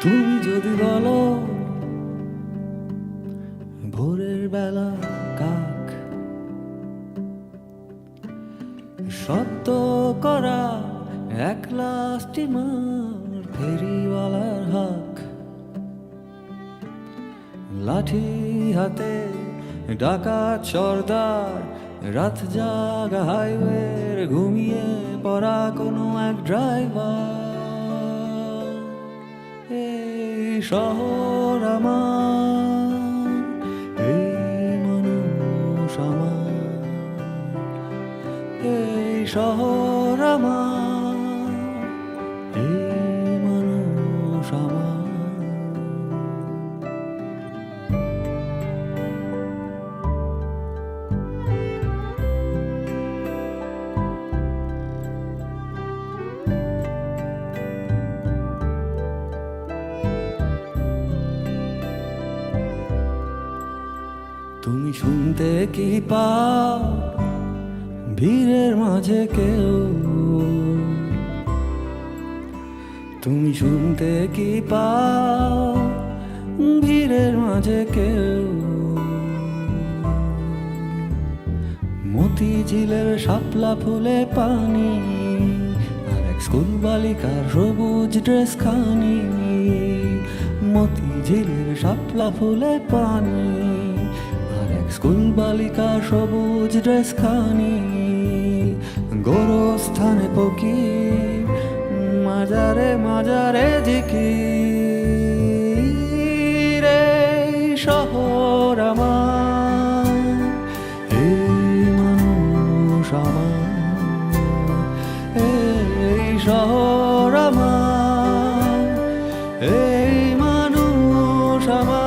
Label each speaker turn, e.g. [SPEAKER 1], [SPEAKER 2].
[SPEAKER 1] তুমি যদি বলো ভোরের বেলা কাক শব্দ করা একলা স্টিমার ফেরিওয়ালার হাক লাঠি হাতে ডাকাত সর্দার রাত জাগা হাইওয়ের ঘুমিয়ে পড়া কোনো এক ড্রাইভার এই শহর আমার এই মানুষ আমার এই শহর আমার এই মানুষ আমার তুমি শুনতে কি পাও ভিড়ের মাঝে কেউ তুমি শুনতে কি পাও ভিড়ের মাঝে কেউ মতিঝিলের শাপলা ফুলে পানি আর এক স্কুল বালিকার সবুজ ড্রেস খানি মতিঝিলের শাপলা ফুলে পানি স্কুল বালিকা সবুজ ড্রেস খানি গোরস্থানে পকি মাজারে মাজারে জিকির এই শহর আমার এই মানুষ আমার এই শহর আমার এই মানুষ আমার